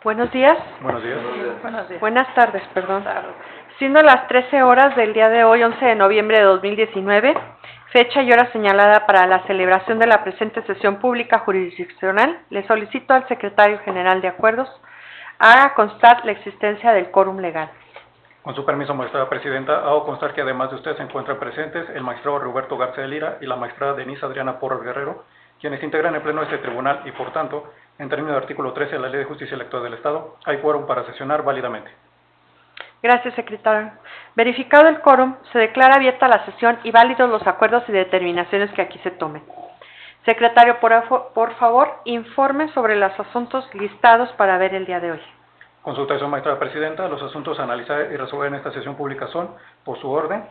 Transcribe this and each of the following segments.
Buenos días. Buenos días. Buenos días. Buenas tardes, perdón. Siendo las 13 horas del día de hoy, 11 de noviembre de 2019, fecha y hora señalada para la celebración de la presente sesión pública jurisdiccional, le solicito al Secretario General de Acuerdos haga constar la existencia del quórum legal. Con su permiso, magistrada presidenta, hago constar que además de usted se encuentran presentes el magistrado Roberto García de Lira y la magistrada Denise Adriana Porras Guerrero, quienes integran el pleno de este tribunal y, por tanto, en términos del artículo 13 de la Ley de Justicia Electoral del Estado, hay quórum para sesionar válidamente. Gracias, secretario. Verificado el quórum, se declara abierta la sesión y válidos los acuerdos y determinaciones que aquí se tomen. Secretario, por favor, informe sobre los asuntos listados para ver el día de hoy. Consultación, magistrada presidenta. Los asuntos a analizar y resolver en esta sesión pública son, por su orden,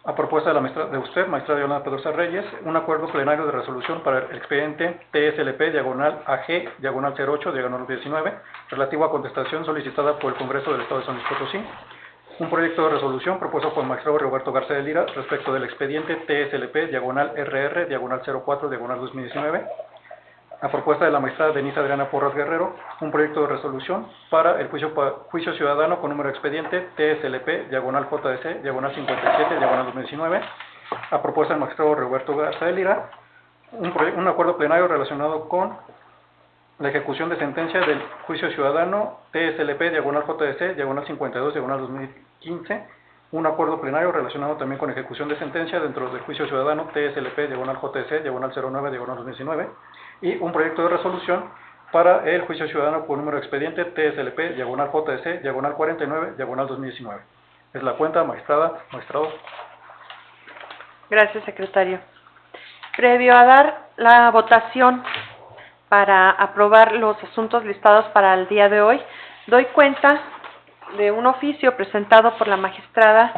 a propuesta de usted, magistrada Yolanda Pedrosa Reyes, un acuerdo plenario de resolución para el expediente TSLP-AG-08-19, relativo a contestación solicitada por el Congreso del Estado de San Luis Potosí. Un proyecto de resolución propuesto por el magistrado Roberto García de Lira respecto del expediente TSLP-RR-04-2019. A propuesta de la magistrada Denise Adriana Porras Guerrero, un proyecto de resolución para el juicio ciudadano con número de expediente TSLP-JDC-57-2019. A propuesta del magistrado Roberto García de Lira, un acuerdo plenario relacionado con la ejecución de sentencia del juicio ciudadano TSLP-JDC-52-2015. Un acuerdo plenario relacionado también con ejecución de sentencia dentro del juicio ciudadano TSLP-JDC-09-2019. Y un proyecto de resolución para el juicio ciudadano por número de expediente TSLP-JDC-49-2019. Es la cuenta, magistrado. Gracias, secretario. Previo a dar la votación para aprobar los asuntos listados para el día de hoy, doy cuenta de un oficio presentado por la magistrada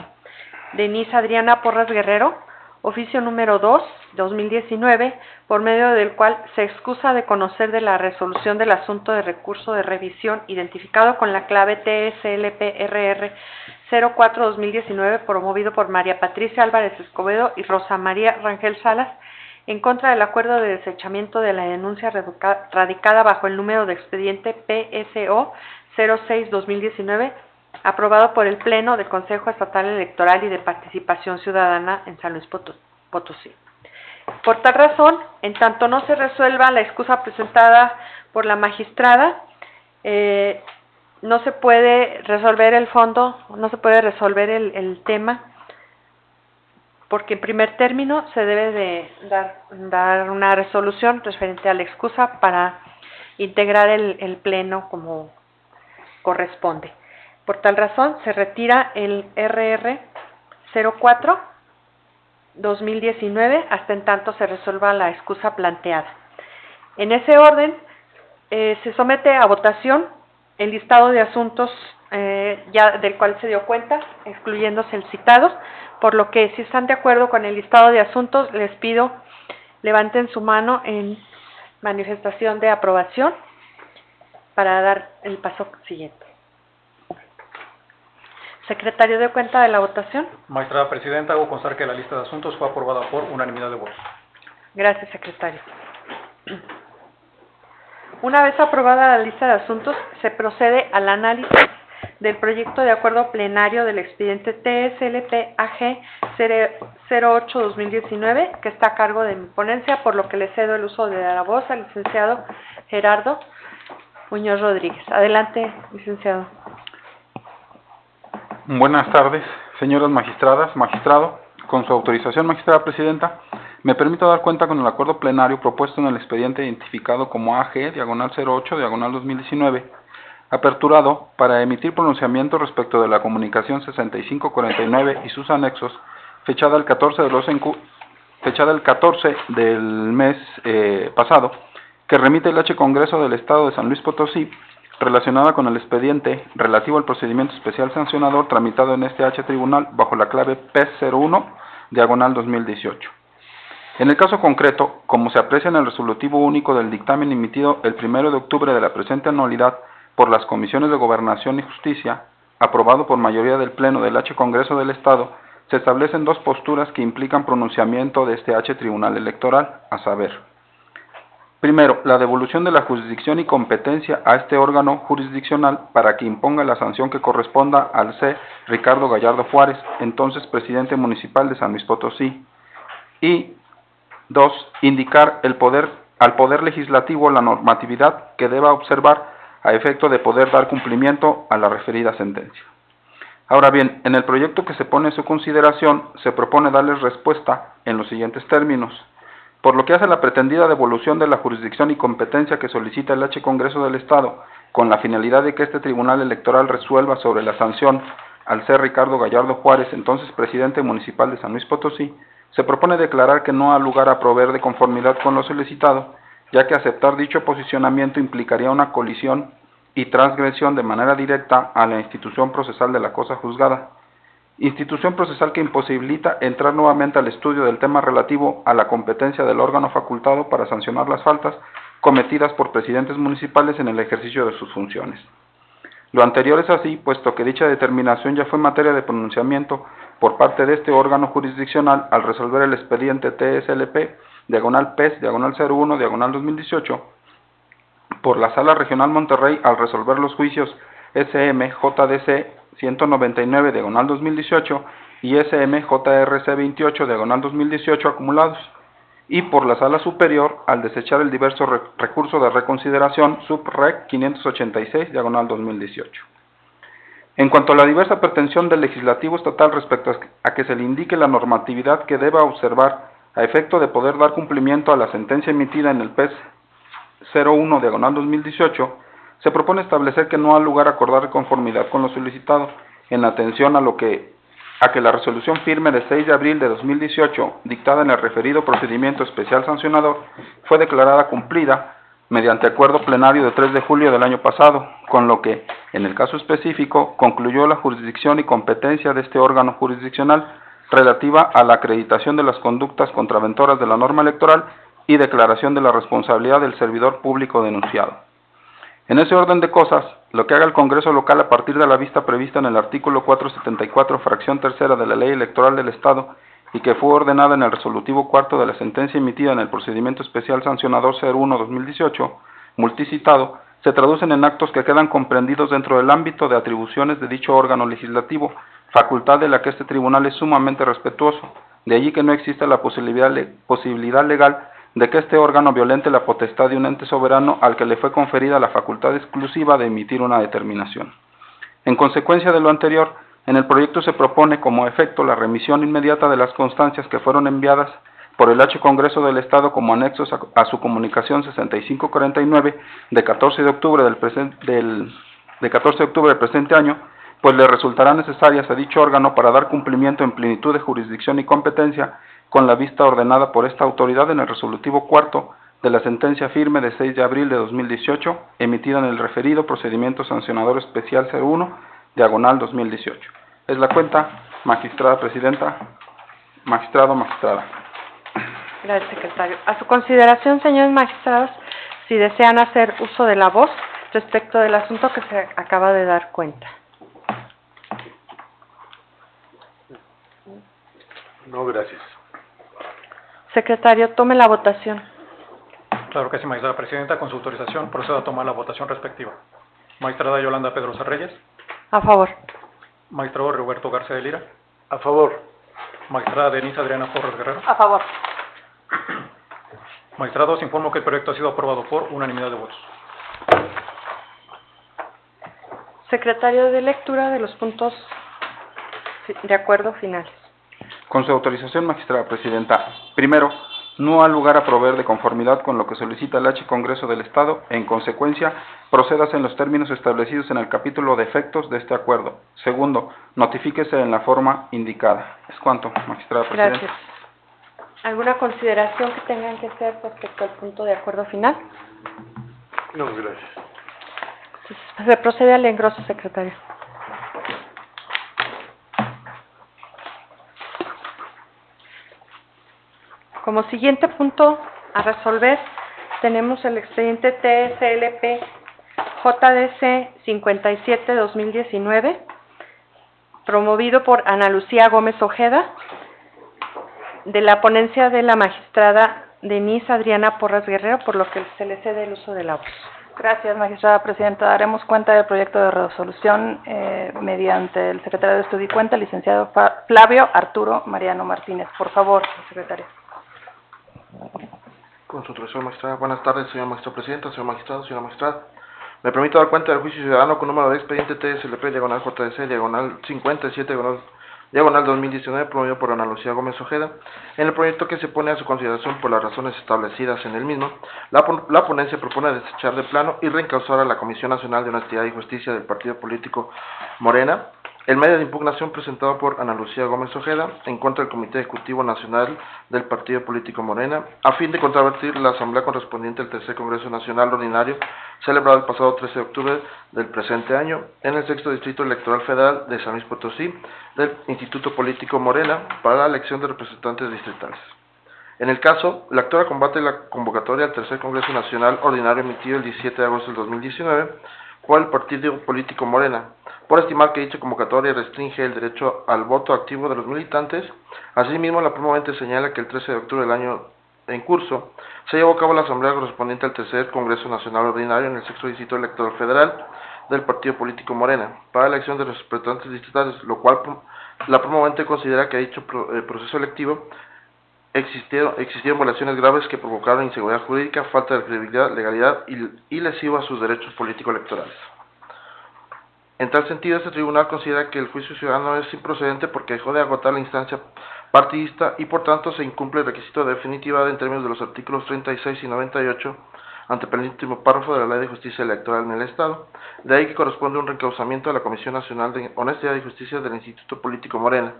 Denise Adriana Porras Guerrero, oficio número 2, 2019, por medio del cual se excusa de conocer de la resolución del asunto de recurso de revisión identificado con la clave TSLP-RR 04-2019, promovido por María Patricia Álvarez Escobedo y Rosa María Rangel Salas, en contra del acuerdo de desechamiento de la denuncia radicada bajo el número de expediente PSO 06-2019, aprobado por el Pleno del Consejo Estatal Electoral y de Participación Ciudadana en San Luis Potosí. Por tal razón, en tanto no se resuelva la excusa presentada por la magistrada, no se puede resolver el fondo, no se puede resolver el tema, porque en primer término se debe de dar una resolución referente a la excusa para integrar el Pleno como corresponde. Por tal razón, se retira el RR 04-2019 hasta en tanto se resuelva la excusa planteada. En ese orden, se somete a votación el listado de asuntos ya del cual se dio cuenta, excluyéndose el citado, por lo que si están de acuerdo con el listado de asuntos, les pido levanten su mano en manifestación de aprobación para dar el paso siguiente. Secretario, ¿de cuenta de la votación? Magistrada presidenta, hago constar que la lista de asuntos fue aprobada por unanimidad de votos. Gracias, secretario. Una vez aprobada la lista de asuntos, se procede al análisis del proyecto de acuerdo plenario del expediente TSLP-AG 08-2019, que está a cargo de mi ponencia, por lo que le cedo el uso de la voz al licenciado Gerardo Muñoz Rodríguez. Adelante, licenciado. Buenas tardes, señoras magistradas, magistrado. Con su autorización, magistrada presidenta, me permito dar cuenta con el acuerdo plenario propuesto en el expediente identificado como AG-08-2019, aperturado para emitir pronunciamiento respecto de la comunicación 6549 y sus anexos, fechada el 14 del mes pasado, que remite el H. Congreso del Estado de San Luis Potosí, relacionada con el expediente relativo al procedimiento especial sancionador tramitado en este H. Tribunal bajo la clave P01-2018. En el caso concreto, como se aprecia en el resolutivo único del dictamen emitido el 1 de octubre de la presente anualidad por las Comisiones de Gobernación y Justicia, aprobado por mayoría del Pleno del H. Congreso del Estado, se establecen dos posturas que implican pronunciamiento de este H. Tribunal Electoral, a saber: Primero, la devolución de la jurisdicción y competencia a este órgano jurisdiccional para que imponga la sanción que corresponda al C. Ricardo Gallardo Juárez, entonces presidente municipal de San Luis Potosí. Y 2. Indicar al Poder Legislativo la normatividad que deba observar a efecto de poder dar cumplimiento a la referida sentencia. Ahora bien, en el proyecto que se pone en su consideración, se propone darles respuesta en los siguientes términos. Por lo que hace a la pretendida devolución de la jurisdicción y competencia que solicita el H. Congreso del Estado, con la finalidad de que este Tribunal Electoral resuelva sobre la sanción al C. Ricardo Gallardo Juárez, entonces presidente municipal de San Luis Potosí, se propone declarar que no ha lugar a proveer de conformidad con lo solicitado, ya que aceptar dicho posicionamiento implicaría una colisión y transgresión de manera directa a la institución procesal de la cosa juzgada. Institución procesal que imposibilita entrar nuevamente al estudio del tema relativo a la competencia del órgano facultado para sancionar las faltas cometidas por presidentes municipales en el ejercicio de sus funciones. Lo anterior es así, puesto que dicha determinación ya fue materia de pronunciamiento por parte de este órgano jurisdiccional al resolver el expediente TSLP, /PES, /01, /2018, por la Sala Regional Monterrey al resolver los juicios SM, JDC 199, /2018 y SM, JRC 28, /2018 acumulados, y por la Sala Superior al desechar el diverso recurso de reconsideración SUB-REC 586, /2018. En cuanto a la diversa pretensión del Legislativo Estatal respecto a que se le indique la normatividad que deba observar a efecto de poder dar cumplimiento a la sentencia emitida en el PES 01, /2018, se propone establecer que no ha lugar a acordar conformidad con lo solicitado, en atención a que la resolución firme de 6 de abril de 2018, dictada en el referido procedimiento especial sancionador, fue declarada cumplida mediante acuerdo plenario de 3 de julio del año pasado, con lo que, en el caso específico, concluyó la jurisdicción y competencia de este órgano jurisdiccional relativa a la acreditación de las conductas contraventoras de la norma electoral y declaración de la responsabilidad del servidor público denunciado. En ese orden de cosas, lo que haga el Congreso local a partir de la vista prevista en el artículo 474, fracción tercera de la Ley Electoral del Estado y que fue ordenada en el resolutivo cuarto de la sentencia emitida en el procedimiento especial sancionador 01-2018, multicitado, se traducen en actos que quedan comprendidos dentro del ámbito de atribuciones de dicho órgano legislativo, facultad de la que este tribunal es sumamente respetuoso. De allí que no exista la posibilidad legal de que este órgano violente la potestad de un ente soberano al que le fue conferida la facultad exclusiva de emitir una determinación. En consecuencia de lo anterior, en el proyecto se propone como efecto la remisión inmediata de las constancias que fueron enviadas por el H. Congreso del Estado como anexos a su comunicación 6549 de 14 de octubre del presente año, pues le resultarán necesarias a dicho órgano para dar cumplimiento en plenitud de jurisdicción y competencia con la vista ordenada por esta autoridad en el resolutivo cuarto de la sentencia firme de 6 de abril de 2018, emitida en el referido procedimiento sancionador especial 01, /2018. Es la cuenta, magistrada presidenta, magistrado, magistrada. Gracias, secretario. A su consideración, señores magistrados, si desean hacer uso de la voz respecto del asunto que se acaba de dar cuenta. No, gracias. Secretario, tome la votación. Claro que sí, magistrada presidenta. Con su autorización, procedo a tomar la votación respectiva. Magistrada Yolanda Pedrosa Reyes. A favor. Magistrado Roberto García de Lira. A favor. Magistrada Denise Adriana Porras Guerrero. A favor. Magistrados, informo que el proyecto ha sido aprobado por unanimidad de votos. Secretario de lectura de los puntos de acuerdo finales. Con su autorización, magistrada presidenta, primero, no ha lugar a proveer de conformidad con lo que solicita el H. Congreso del Estado, en consecuencia, procédase en los términos establecidos en el capítulo de efectos de este acuerdo. Segundo, notifíquese en la forma indicada. Es cuanto, magistrada presidenta. Gracias. ¿Alguna consideración que tengan que hacer respecto al punto de acuerdo final? No, gracias. Se procede al engroso, secretario. Como siguiente punto a resolver, tenemos el expediente TSLP JDC 57-2019, promovido por Ana Lucía Gómez Ojeda, de la ponencia de la magistrada Denise Adriana Porras Guerrero, por lo que se le cede el uso de la voz. Gracias, magistrada presidenta. Daremos cuenta del proyecto de resolución mediante el secretario de Estudio y Cuenta, el licenciado Flavio Arturo Mariano Martínez. Por favor, secretario. Con su autorización, magistrada. Buenas tardes, señor magistrado presidenta, señor magistrado, señora magistrada. Me permito dar cuenta del juicio ciudadano con número de expediente TSLP, diagonal JDC, diagonal 57, diagonal 2019, promovido por Ana Lucía Gómez Ojeda. En el proyecto que se pone a su consideración por las razones establecidas en el mismo, la ponencia propone desechar de plano y reencauzar a la Comisión Nacional de Honestidad y Justicia del Partido Político Morena el medio de impugnación presentado por Ana Lucía Gómez Ojeda en contra del Comité Ejecutivo Nacional del Partido Político Morena, a fin de contravertir la asamblea correspondiente al Tercer Congreso Nacional Ordinario, celebrado el pasado 13 de octubre del presente año, en el 6º Distrito Electoral Federal de San Luis Potosí, del Instituto Político Morena, para la elección de representantes distritales. En el caso, la actora combate la convocatoria al Tercer Congreso Nacional Ordinario emitido el 17 de agosto del 2019 por el Partido Político Morena, por estimar que dicha convocatoria restringe el derecho al voto activo de los militantes. Asimismo, la promovente señala que el 13 de octubre del año en curso se llevó a cabo la asamblea correspondiente al Tercer Congreso Nacional Ordinario en el 6º Distrito Electoral Federal del Partido Político Morena, para la elección de representantes distritales, lo cual la promovente considera que dicho proceso electivo existieron violaciones graves que provocaron inseguridad jurídica, falta de credibilidad, legalidad y lesivo a sus derechos político-electorales. En tal sentido, este tribunal considera que el juicio ciudadano es improcedente porque dejó de agotar la instancia partidista y por tanto se incumple el requisito de definitividad en términos de los artículos 36 y 98 antepenúltimo párrafo de la Ley de Justicia Electoral en el Estado. De ahí que corresponde un reencauzamiento a la Comisión Nacional de Honestidad y Justicia del Instituto Político Morena,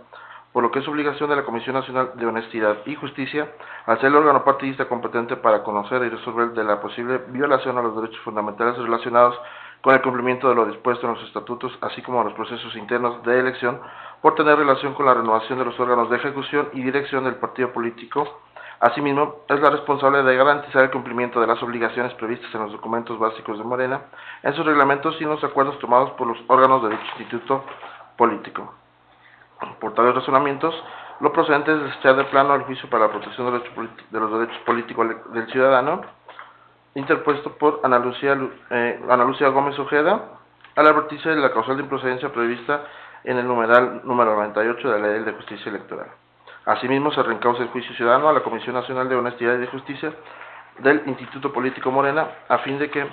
por lo que es obligación de la Comisión Nacional de Honestidad y Justicia, al ser el órgano partidista competente para conocer y resolver de la posible violación a los derechos fundamentales relacionados con el cumplimiento de lo dispuesto en los estatutos, así como los procesos internos de elección, por tener relación con la renovación de los órganos de ejecución y dirección del partido político. Asimismo, es la responsable de garantizar el cumplimiento de las obligaciones previstas en los documentos básicos de Morena, en sus reglamentos y en los acuerdos tomados por los órganos de dicho instituto político. Por tales razonamientos, lo procedente es desechar de plano el juicio para la protección de los derechos políticos del ciudadano, interpuesto por Ana Lucía Gómez Ojeda, al advertirse de la causal de improcedencia prevista en el numeral número 98 de la Ley de Justicia Electoral. Asimismo, se reencausa el juicio ciudadano a la Comisión Nacional de Honestidad y de Justicia del Instituto Político Morena, a fin de que,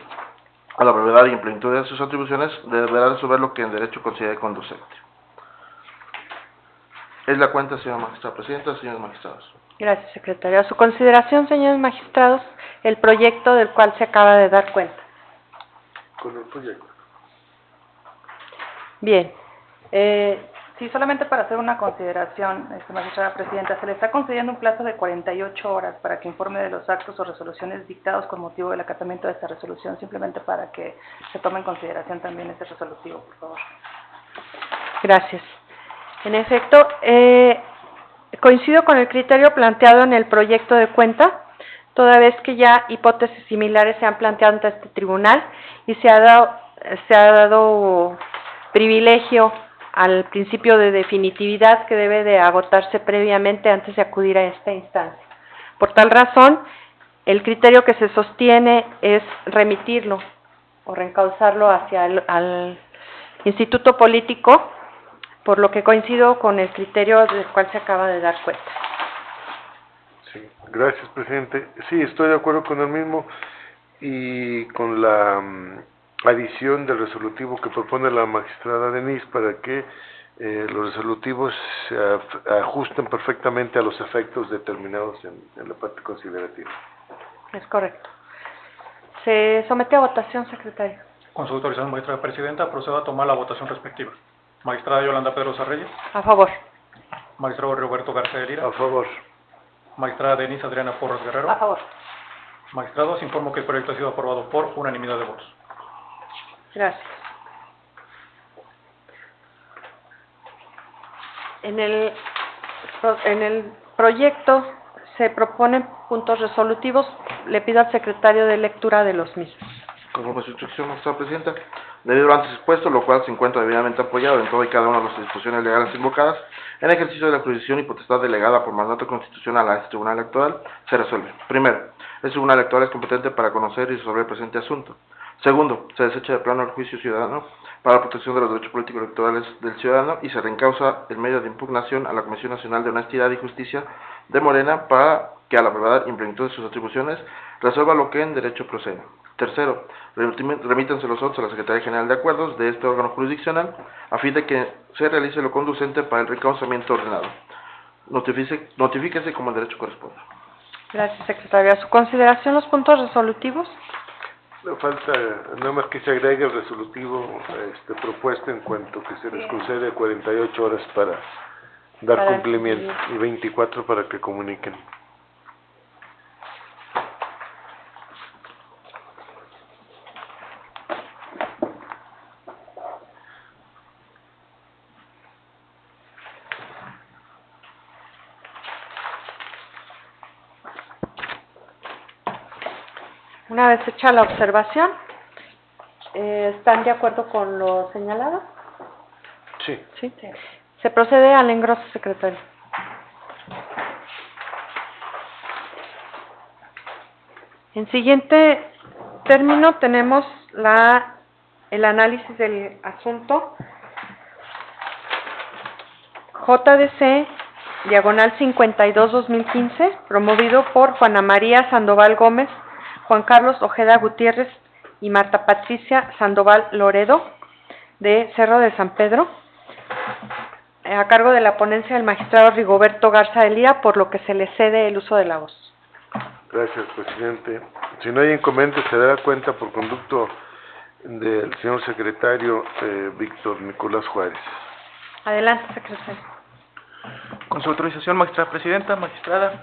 a la brevedad y en plenitud de sus atribuciones, deberá resolver lo que en derecho considere conducente. Es la cuenta, señora magistrada presidenta, señores magistrados. Gracias, secretario. A su consideración, señores magistrados, el proyecto del cual se acaba de dar cuenta. Con el proyecto. Bien. Sí, solamente para hacer una consideración, magistrada presidenta, se le está concediendo un plazo de 48 horas para que informe de los actos o resoluciones dictados con motivo del acatamiento de esta resolución, simplemente para que se tome en consideración también este resolutivo, por favor. Gracias. En efecto, coincido con el criterio planteado en el proyecto de cuenta, toda vez que ya hipótesis similares se han planteado ante este tribunal y se ha dado privilegio al principio de definitividad que debe de agotarse previamente antes de acudir a esta instancia. Por tal razón, el criterio que se sostiene es remitirlo o reencauzarlo hacia al Instituto Político, por lo que coincido con el criterio del cual se acaba de dar cuenta. Sí, gracias, presidente. Sí, estoy de acuerdo con el mismo y con la adición del resolutivo que propone la magistrada Denise para que los resolutivos se ajusten perfectamente a los efectos determinados en la parte considerativa. Es correcto. Se somete a votación, secretario. Con su autorización, magistrada presidenta, procedo a tomar la votación respectiva. Magistrada Yolanda Pedrosa Reyes. A favor. Magistrado Roberto García de Lira. A favor. Magistrada Denise Adriana Porras Guerrero. A favor. Magistrados, informo que el proyecto ha sido aprobado por unanimidad de votos. Gracias. En el proyecto se proponen puntos resolutivos. Le pido al secretario de lectura de los mismos. Conforme a su instrucción, magistrada presidenta, Debido a lo antes expuesto, lo cual se encuentra debidamente apoyado en todo y cada una de las disposiciones legales invocadas, en ejercicio de la jurisdicción y potestad delegada por mandato constitucional a este Tribunal Electoral, se resuelve. Primero, el Tribunal Electoral es competente para conocer y resolver el presente asunto. Segundo, se desecha de plano el juicio ciudadano para la protección de los derechos políticos electorales del ciudadano y se reencausa el medio de impugnación a la Comisión Nacional de Honestidad y Justicia de Morena para que a la brevedad y en plenitud de sus atribuciones resuelva lo que en derecho proceda. Tercero, remítanse los otros a la Secretaría General de Acuerdos de este órgano jurisdiccional a fin de que se realice lo conducente para el reencausamiento ordenado. Notifíquese como el derecho corresponde. Gracias, secretario. A su consideración los puntos resolutivos. Me falta nada más que se agregue el resolutivo propuesto en cuanto que se les concede 48 horas para dar Para cumplimiento y 24 para que comuniquen. Una vez hecha la observación, ¿están de acuerdo con lo señalado? Sí. Sí. Se procede al engroso, secretario. En siguiente término tenemos el análisis del asunto JDC diagonal 52-2015, promovido por Juana María Sandoval Gómez, Juan Carlos Ojeda Gutiérrez y Marta Patricia Sandoval Loredo, de Cerro de San Pedro, a cargo de la ponencia del magistrado Rigoberto Garza de Lira, por lo que se le cede el uso de la voz. Gracias, presidente. Si no hay inconveniente, se dará cuenta por conducto del señor secretario Víctor Nicolás Juárez. Adelante, secretario. Con su autorización, magistrada presidenta, magistrado.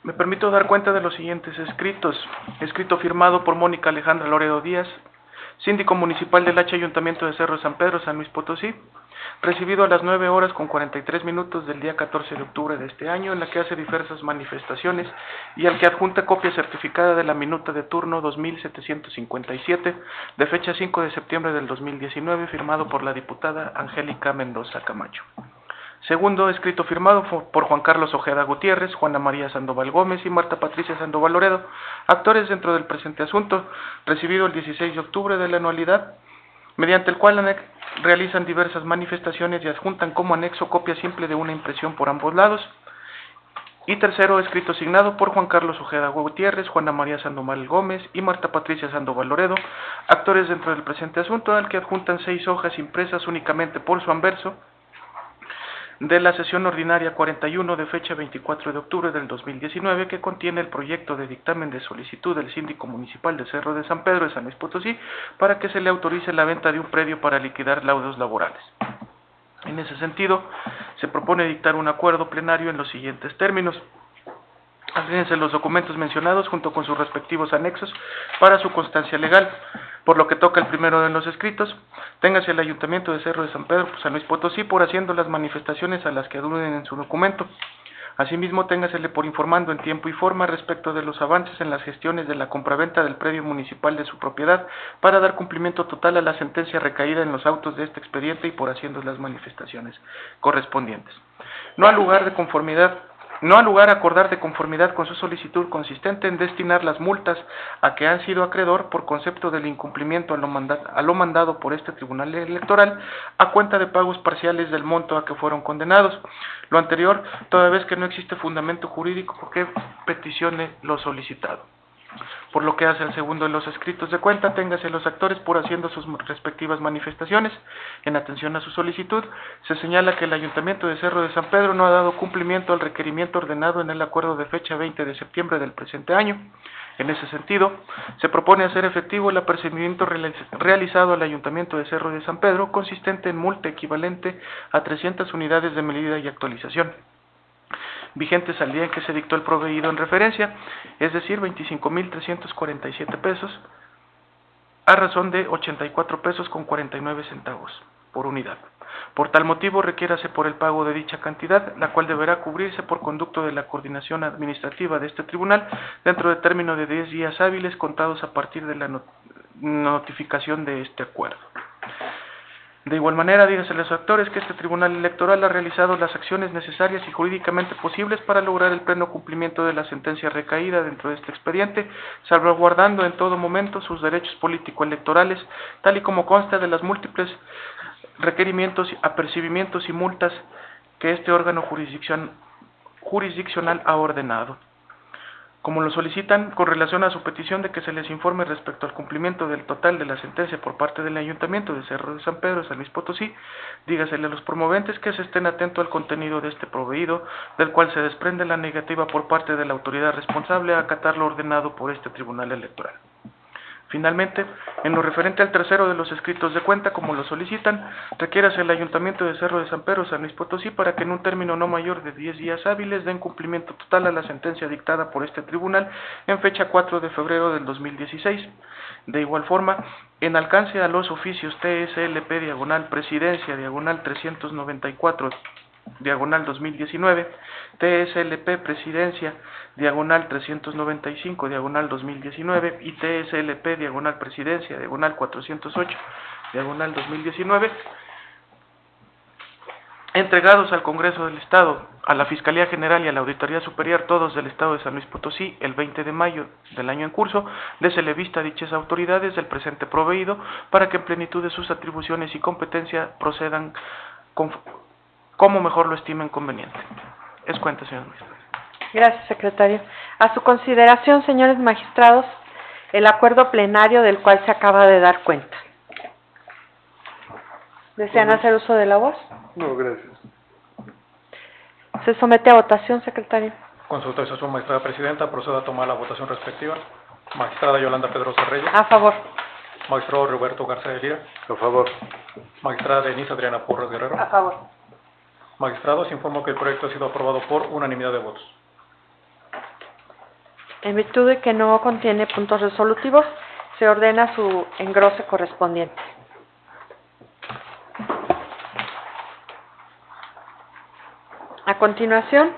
Me permito dar cuenta de los siguientes escritos. Escrito firmado por Mónica Alejandra Loredo Díaz, síndico municipal del H Ayuntamiento de Cerro de San Pedro, San Luis Potosí, recibido a las 9:43 del día 14 de octubre de este año, en la que hace diversas manifestaciones y al que adjunta copia certificada de la minuta de turno 2757, de fecha 5 de septiembre del 2019, firmado por la diputada Angélica Mendoza Camacho. Segundo, escrito firmado por Juan Carlos Ojeda Gutiérrez, Juana María Sandoval Gómez y Marta Patricia Sandoval Loredo, actores dentro del presente asunto, recibido el 16 de octubre de la anualidad, mediante el cual realizan diversas manifestaciones y adjuntan como anexo copia simple de una impresión por ambos lados. Y tercero, escrito signado por Juan Carlos Ojeda Gutiérrez, Juana María Sandoval Gómez y Marta Patricia Sandoval Loredo, actores dentro del presente asunto, al que adjuntan 6 hojas impresas únicamente por su anverso, de la sesión ordinaria 41 de fecha 24 de octubre del 2019, que contiene el proyecto de dictamen de solicitud del síndico municipal de Cerro de San Pedro de San Luis Potosí para que se le autorice la venta de un predio para liquidar laudos laborales. En ese sentido, se propone dictar un acuerdo plenario en los siguientes términos. Agréguense los documentos mencionados junto con sus respectivos anexos para su constancia legal. Por lo que toca el primero de los escritos, téngase el Ayuntamiento de Cerro de San Pedro, San Luis Potosí, por haciendo las manifestaciones a las que aluden en su documento. Asimismo, téngasele por informando en tiempo y forma respecto de los avances en las gestiones de la compraventa del predio municipal de su propiedad para dar cumplimiento total a la sentencia recaída en los autos de este expediente y por haciendo las manifestaciones correspondientes. No ha lugar a acordar de conformidad con su solicitud consistente en destinar las multas a que han sido acreedor por concepto del incumplimiento a lo mandado por este Tribunal Electoral a cuenta de pagos parciales del monto a que fueron condenados. Lo anterior, toda vez que no existe fundamento jurídico que peticione lo solicitado. Por lo que hace al segundo de los escritos de cuenta, téngase los actores por haciendo sus respectivas manifestaciones. En atención a su solicitud, se señala que el Ayuntamiento de Cerro de San Pedro no ha dado cumplimiento al requerimiento ordenado en el acuerdo de fecha 20 de septiembre del presente año. En ese sentido, se propone hacer efectivo el apercibimiento realizado al Ayuntamiento de Cerro de San Pedro, consistente en multa equivalente a 300 unidades de medida y actualización, vigentes al día en que se dictó el proveído en referencia, es decir, 25,347 pesos, a razón de 84 pesos con 49 centavos por unidad. Por tal motivo, requiérase por el pago de dicha cantidad, la cual deberá cubrirse por conducto de la coordinación administrativa de este tribunal dentro de término de 10 días hábiles contados a partir de notificación de este acuerdo. De igual manera, dígase a los actores que este Tribunal Electoral ha realizado las acciones necesarias y jurídicamente posibles para lograr el pleno cumplimiento de la sentencia recaída dentro de este expediente, salvaguardando en todo momento sus derechos político-electorales, tal y como consta de las múltiples requerimientos, apercibimientos y multas que este órgano jurisdiccional ha ordenado. Como lo solicitan con relación a su petición de que se les informe respecto al cumplimiento del total de la sentencia por parte del Ayuntamiento de Cerro de San Pedro, San Luis Potosí, dígasele a los promoventes que se estén atentos al contenido de este proveído, del cual se desprende la negativa por parte de la autoridad responsable a acatar lo ordenado por este Tribunal Electoral. Finalmente, en lo referente al tercero de los escritos de cuenta, como lo solicitan, requiérase el Ayuntamiento de Cerro de San Pedro, San Luis Potosí, para que en un término no mayor de 10 días hábiles den cumplimiento total a la sentencia dictada por este tribunal en fecha 4 de febrero del 2016. De igual forma, en alcance a los oficios TSLP/Presidencia, /394, /2019, TSLP Presidencia, /395, /2019 y TSLP, Presidencia, /408, /2019, entregados al Congreso del Estado, a la Fiscalía General y a la Auditoría Superior, todos del Estado de San Luis Potosí, el 20 de mayo del año en curso, désele vista a dichas autoridades del presente proveído para que en plenitud de sus atribuciones y competencia procedan como mejor lo estimen conveniente. Es cuenta, señor magistrado. Gracias, secretario. A su consideración, señores magistrados, el acuerdo plenario del cual se acaba de dar cuenta. ¿Desean hacer uso de la voz? No, gracias. Se somete a votación, secretario. Con su autorización, magistrada presidenta, procedo a tomar la votación respectiva. Magistrada Yolanda Pedrosa Reyes. A favor. Magistrado Roberto García de Lira. A favor. Magistrada Denise Adriana Porras Guerrero. A favor. Magistrados, informo que el proyecto ha sido aprobado por unanimidad de votos. En virtud de que no contiene puntos resolutivos, se ordena su engrose correspondiente. A continuación,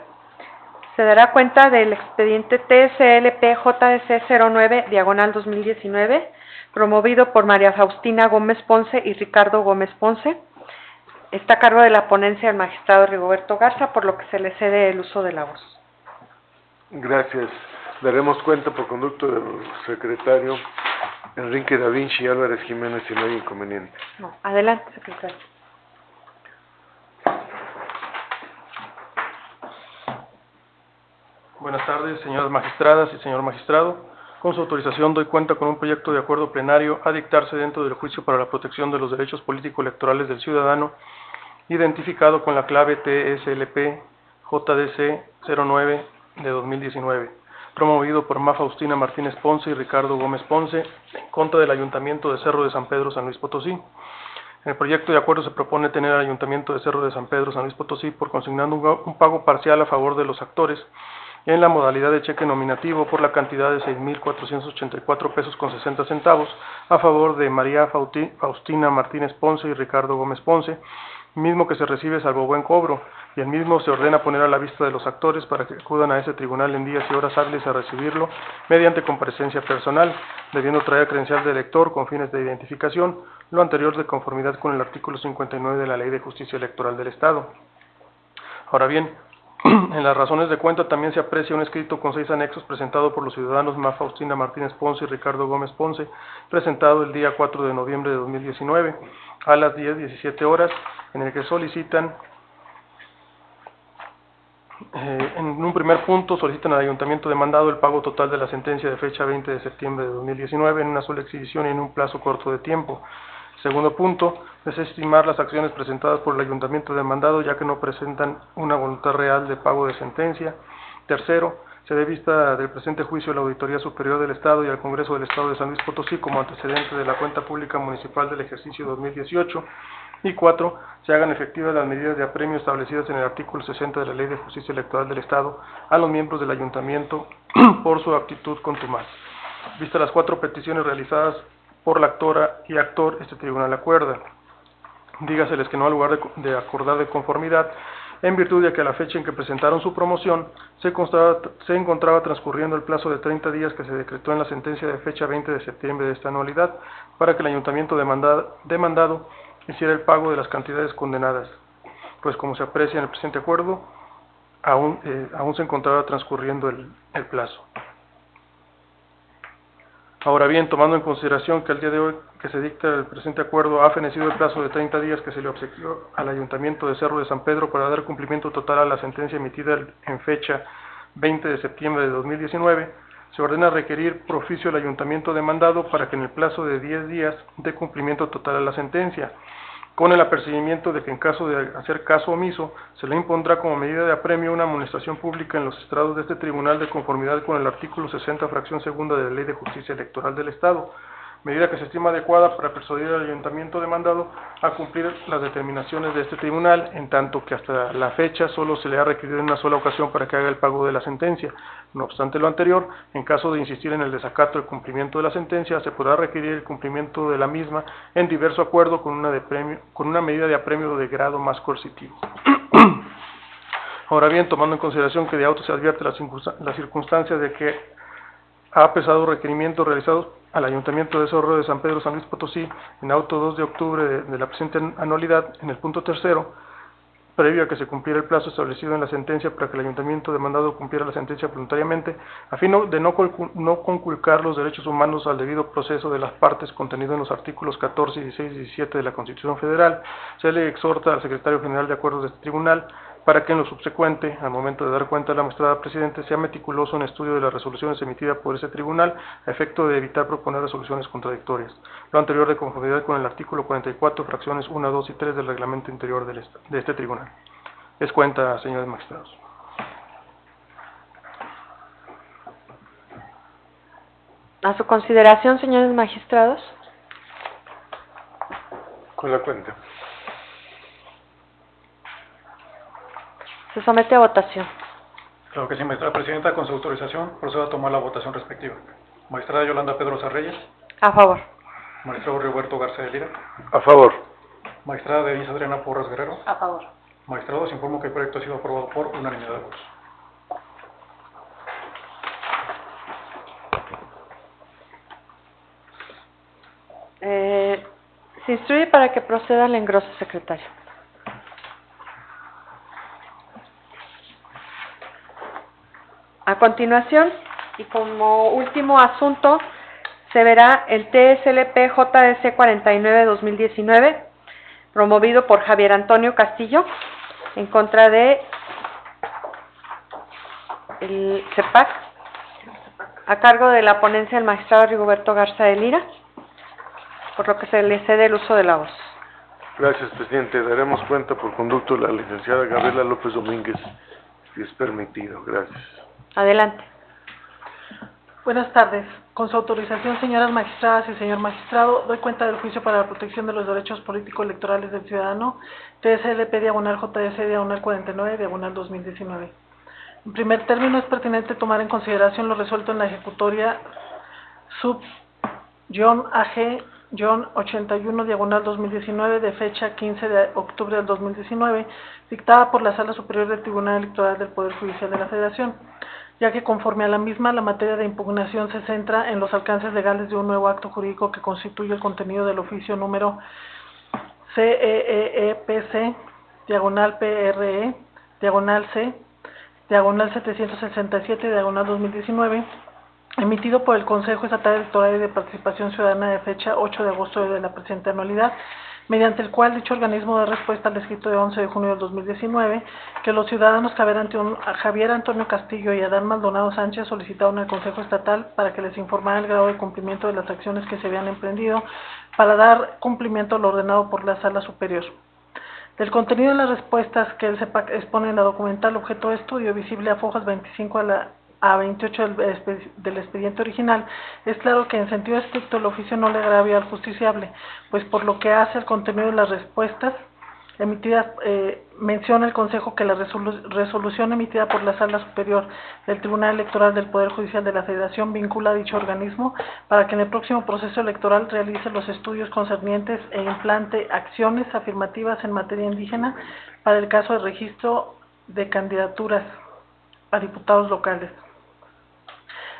se dará cuenta del expediente TSLP-JDC-09/2019, promovido por María Faustina Gómez Ponce y Ricardo Gómez Ponce. Está a cargo de la ponencia el magistrado Rigoberto Garza, por lo que se le cede el uso de la voz. Gracias. Daremos cuenta por conducto del secretario Enrique Da Vinci y Álvarez Jiménez si no hay inconveniente. No, adelante, secretario. Buenas tardes, señoras magistradas y señor magistrado. Con su autorización doy cuenta con un proyecto de acuerdo plenario a dictarse dentro del juicio para la protección de los derechos político-electorales del ciudadano, identificado con la clave TSLP-JDC-09/2019, promovido por Ma Faustina Martínez Ponce y Ricardo Gómez Ponce, en contra del Ayuntamiento de Cerro de San Pedro, San Luis Potosí. En el proyecto de acuerdo se propone tener al Ayuntamiento de Cerro de San Pedro, San Luis Potosí, por consignando un pago parcial a favor de los actores, en la modalidad de cheque nominativo por la cantidad de 6,484 pesos con 60 centavos a favor de María Faustina Martínez Ponce y Ricardo Gómez Ponce, mismo que se recibe salvo buen cobro, y el mismo se ordena poner a la vista de los actores para que acudan a ese tribunal en días y horas hábiles a recibirlo mediante comparecencia personal, debiendo traer credencial de elector con fines de identificación, lo anterior de conformidad con el artículo 59 de la Ley de Justicia Electoral del Estado. Ahora bien, en las razones de cuenta también se aprecia un escrito con 6 anexos presentado por los ciudadanos Ma Faustina Martínez Ponce y Ricardo Gómez Ponce, presentado el día 4 de noviembre de 2019 a las 10:17 horas, en el que solicitan, en un primer punto, solicitan al Ayuntamiento demandado el pago total de la sentencia de fecha 20 de septiembre de 2019 en una sola exhibición y en un plazo corto de tiempo. Segundo punto, desestimar las acciones presentadas por el Ayuntamiento demandado, ya que no presentan una voluntad real de pago de sentencia. Tercero, se dé vista del presente juicio a la Auditoría Superior del Estado y al Congreso del Estado de San Luis Potosí como antecedente de la cuenta pública municipal del ejercicio 2018. Y 4, se hagan efectivas las medidas de apremio establecidas en el artículo 60 de la Ley de Justicia Electoral del Estado a los miembros del Ayuntamiento por su actitud contumaz. Vistas las 4 peticiones realizadas por la actora y actor, este tribunal acuerda. Dígaseles que no al lugar de acordar de conformidad en virtud de que a la fecha en que presentaron su promoción se encontraba transcurriendo el plazo de 30 días que se decretó en la sentencia de fecha 20 de septiembre de esta anualidad para que el ayuntamiento demandado hiciera el pago de las cantidades condenadas, pues como se aprecia en el presente acuerdo, aún se encontraba transcurriendo el plazo. Ahora bien, tomando en consideración que al día de hoy que se dicta el presente acuerdo ha fenecido el plazo de 30 días que se le obsequió al Ayuntamiento de Cerro de San Pedro para dar cumplimiento total a la sentencia emitida en fecha 20 de septiembre de 2019, se ordena requerir por oficio al Ayuntamiento demandado para que en el plazo de 10 días dé cumplimiento total a la sentencia, con el apercibimiento de que en caso de hacer caso omiso, se le impondrá como medida de apremio una amonestación pública en los estrados de este tribunal de conformidad con el artículo 60, fracción segunda de la Ley de Justicia Electoral del Estado, medida que se estima adecuada para persuadir al ayuntamiento demandado a cumplir las determinaciones de este tribunal, en tanto que hasta la fecha solo se le ha requerido en una sola ocasión para que haga el pago de la sentencia. No obstante lo anterior, en caso de insistir en el desacato del cumplimiento de la sentencia, se podrá requerir el cumplimiento de la misma en diverso acuerdo con una medida de apremio de grado más coercitivo. Ahora bien, tomando en consideración que de auto se advierte la circunstancia de que ha pesado requerimientos realizados al Ayuntamiento de Cerro de San Pedro San Luis Potosí en auto 2 de octubre de la presente anualidad, en el punto tercero, previo a que se cumpliera el plazo establecido en la sentencia para que el Ayuntamiento demandado cumpliera la sentencia voluntariamente, a fin de no conculcar los derechos humanos al debido proceso de las partes contenido en los artículos 14, 16 y 17 de la Constitución Federal, se le exhorta al Secretario General de Acuerdos de este tribunal para que en lo subsecuente, al momento de dar cuenta a la magistrada presidente, sea meticuloso en estudio de las resoluciones emitidas por ese tribunal a efecto de evitar proponer resoluciones contradictorias. Lo anterior de conformidad con el artículo 44, fracciones 1, 2 y 3 del reglamento interior de este tribunal. Es cuenta, señores magistrados. A su consideración, señores magistrados. Con la cuenta. Se somete a votación. Claro que sí, magistrada presidenta, con su autorización procedo a tomar la votación respectiva. Magistrada Yolanda Pedrosa Reyes. A favor. Magistrado Roberto García de Lira. A favor. Magistrada Denise Adriana Porras Guerrero. A favor. Magistrados, informo que el proyecto ha sido aprobado por unanimidad de votos. Se instruye para que proceda al engroso, secretario. A continuación, y como último asunto, se verá el TSLP JDC 49-2019, promovido por Javier Antonio Castillo, en contra de el CEPAC, a cargo de la ponencia del magistrado Rigoberto Garza de Lira, por lo que se le cede el uso de la voz. Gracias, presidente. Daremos cuenta por conducto de la licenciada Gabriela López Domínguez, si es permitido. Gracias. Adelante. Buenas tardes. Con su autorización, señoras magistradas y señor magistrado, doy cuenta del juicio para la protección de los derechos político-electorales del ciudadano, TSLP diagonal JS diagonal 49 diagonal 2019. En primer término, es pertinente tomar en consideración lo resuelto en la ejecutoria sub-AG-81 diagonal 2019 de fecha 15 de octubre del 2019, dictada por la Sala Superior del Tribunal Electoral del Poder Judicial de la Federación, ya que conforme a la misma, la materia de impugnación se centra en los alcances legales de un nuevo acto jurídico que constituye el contenido del oficio número CEEPC, diagonal PRE, diagonal C, diagonal 767, diagonal 2019, emitido por el Consejo Estatal Electoral y de Participación Ciudadana de fecha 8 de agosto de la presente anualidad, mediante el cual dicho organismo da respuesta al escrito de 11 de junio del 2019, que los ciudadanos Javier Antonio Castillo y Adán Maldonado Sánchez solicitaron al Consejo Estatal para que les informara el grado de cumplimiento de las acciones que se habían emprendido para dar cumplimiento a lo ordenado por la Sala Superior. Del contenido de las respuestas que el CEPAC expone en la documental objeto de estudio, visible a fojas 25 a 28 del expediente original, es claro que en sentido estricto el oficio no le agravia al justiciable, pues por lo que hace al contenido de las respuestas emitidas, menciona el Consejo que la resolución emitida por la Sala Superior del Tribunal Electoral del Poder Judicial de la Federación vincula a dicho organismo para que en el próximo proceso electoral realice los estudios concernientes e implante acciones afirmativas en materia indígena para el caso de registro de candidaturas a diputados locales.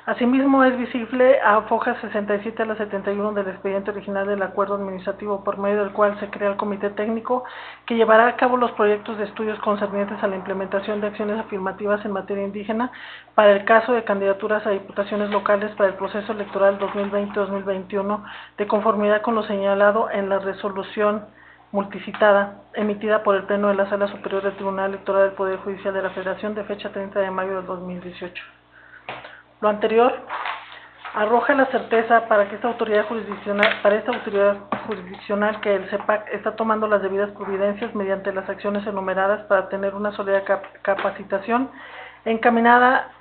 Asimismo, es visible a hojas 67 a la 71 del expediente original del acuerdo administrativo por medio del cual se crea el comité técnico que llevará a cabo los proyectos de estudios concernientes a la implementación de acciones afirmativas en materia indígena para el caso de candidaturas a diputaciones locales para el proceso electoral 2020-2021, de conformidad con lo señalado en la resolución multicitada emitida por el Pleno de la Sala Superior del Tribunal Electoral del Poder Judicial de la Federación de fecha 30 de mayo del 2018. Lo anterior arroja la certeza para esta autoridad jurisdiccional que el CEPAC está tomando las debidas providencias mediante las acciones enumeradas para tener una sólida capacitación encaminada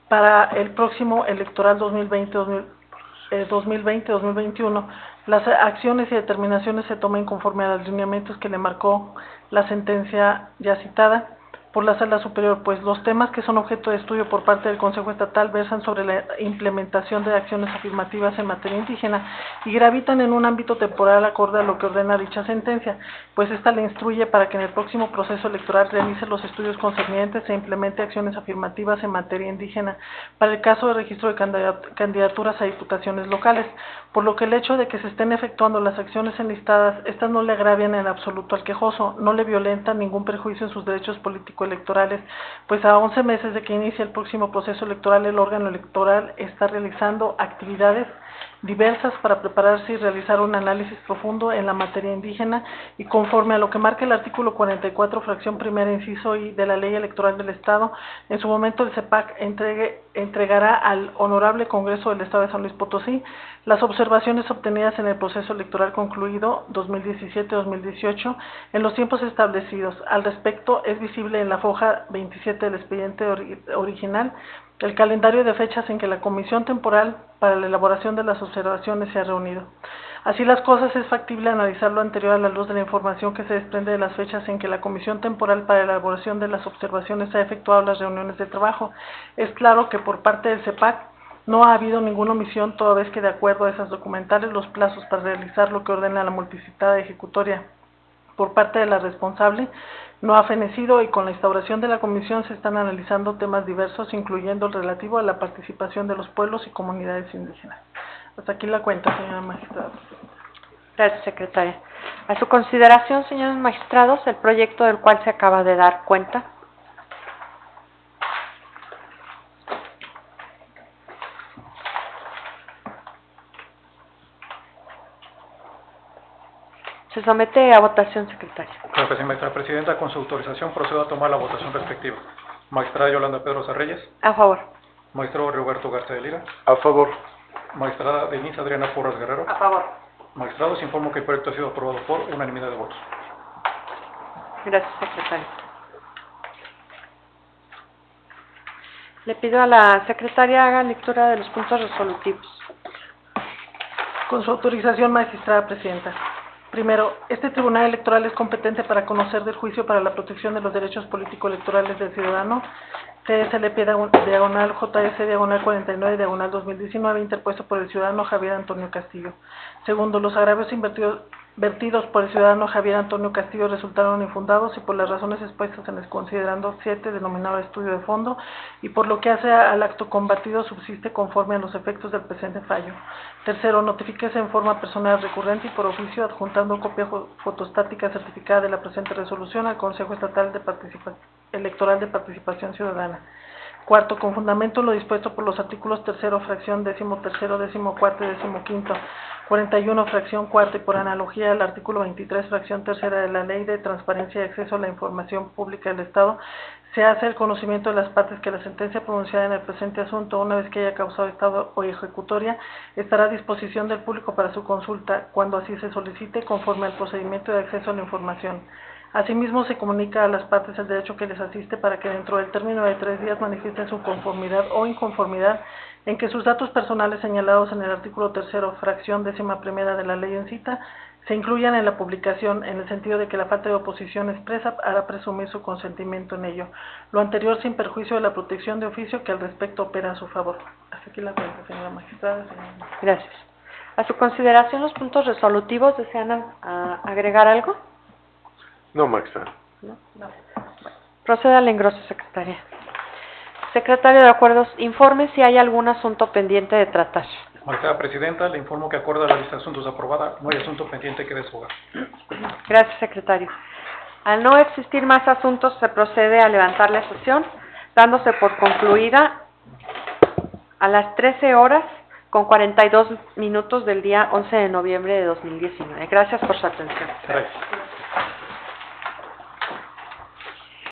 para el próximo electoral 2020-2021. Las acciones y determinaciones se tomen conforme a los lineamientos que le marcó la sentencia ya citada por la Sala Superior, pues los temas que son objeto de estudio por parte del Consejo Estatal versan sobre la implementación de acciones afirmativas en materia indígena y gravitan en un ámbito temporal acorde a lo que ordena dicha sentencia, pues esta le instruye para que en el próximo proceso electoral realice los estudios concernientes e implemente acciones afirmativas en materia indígena para el caso de registro de candidaturas a diputaciones locales, por lo que el hecho de que se estén efectuando las acciones enlistadas, estas no le agravian en absoluto al quejoso, no le violentan ningún perjuicio en sus derechos político-electorales, pues a 11 meses de que inicie el próximo proceso electoral, el órgano electoral está realizando actividades diversas para prepararse y realizar un análisis profundo en la materia indígena y conforme a lo que marca el artículo 44, fracción primera, inciso I de la Ley Electoral del Estado, en su momento el CEPAC entregará al Honorable Congreso del Estado de San Luis Potosí las observaciones obtenidas en el proceso electoral concluido 2017-2018 en los tiempos establecidos. Al respecto, es visible en la hoja 27 del expediente original el calendario de fechas en que la Comisión Temporal para la elaboración de las observaciones se ha reunido. Así las cosas, es factible analizar lo anterior a la luz de la información que se desprende de las fechas en que la Comisión Temporal para la elaboración de las observaciones ha efectuado las reuniones de trabajo. Es claro que por parte del CEPAC no ha habido ninguna omisión, toda vez que de acuerdo a esas documentales los plazos para realizar lo que ordena la multicitada ejecutoria por parte de la responsable no ha fenecido, y con la instauración de la comisión se están analizando temas diversos, incluyendo el relativo a la participación de los pueblos y comunidades indígenas. Hasta aquí la cuenta, señora magistrada. Gracias, secretaria. A su consideración, señores magistrados, el proyecto del cual se acaba de dar cuenta. Se somete a votación, secretaria. Claro que sí, maestra presidenta. Con su autorización procedo a tomar la votación respectiva. Magistrada Yolanda Pedrosa Reyes. A favor. Magistrado Roberto García de Lira. A favor. Magistrada Denise Adriana Porras Guerrero. A favor. Magistrados, informo que el proyecto ha sido aprobado por unanimidad de votos. Gracias, secretaria. Le pido a la secretaria haga lectura de los puntos resolutivos. Con su autorización, magistrada presidenta. Primero, este Tribunal Electoral es competente para conocer del juicio para la protección de los derechos político-electorales del ciudadano, CSLP diagonal JS diagonal 49 diagonal 2019, interpuesto por el ciudadano Javier Antonio Castillo. Segundo, los agravios vertidos por el ciudadano Javier Antonio Castillo resultaron infundados y por las razones expuestas en el considerando 7 denominado estudio de fondo y por lo que hace al acto combatido subsiste conforme a los efectos del presente fallo. Tercero, notifíquese en forma personal recurrente y por oficio adjuntando copia fotostática certificada de la presente resolución al Consejo Estatal Electoral de Participación Ciudadana. Cuarto, con fundamento en lo dispuesto por los artículos tercero, fracción 13º, 14º y 15º, 41, fracción cuarta y por analogía al artículo 23, fracción tercera de la Ley de Transparencia y Acceso a la Información Pública del Estado, se hace el conocimiento de las partes que la sentencia pronunciada en el presente asunto, una vez que haya causado estado o ejecutoria, estará a disposición del público para su consulta, cuando así se solicite, conforme al procedimiento de acceso a la información. Asimismo, se comunica a las partes el derecho que les asiste para que dentro del término de 3 días manifiesten su conformidad o inconformidad en que sus datos personales señalados en el artículo tercero, fracción 11ª de la ley en cita, se incluyan en la publicación, en el sentido de que la falta de oposición expresa hará presumir su consentimiento en ello. Lo anterior sin perjuicio de la protección de oficio que al respecto opera a su favor. Hasta aquí la cuenta, señora magistrada. Gracias. A su consideración, los puntos resolutivos, ¿desean agregar algo? No, magistrada. ¿No? Proceda al engroso, secretaria. Secretario de Acuerdos, informe si hay algún asunto pendiente de tratar. Magistrada Presidenta, le informo que acorde a la lista de asuntos aprobada, no hay asunto pendiente que desfogar. Gracias, secretario. Al no existir más asuntos, se procede a levantar la sesión, dándose por concluida a las 13 horas con 42 minutos del día 11 de noviembre de 2019. Gracias por su atención. Gracias.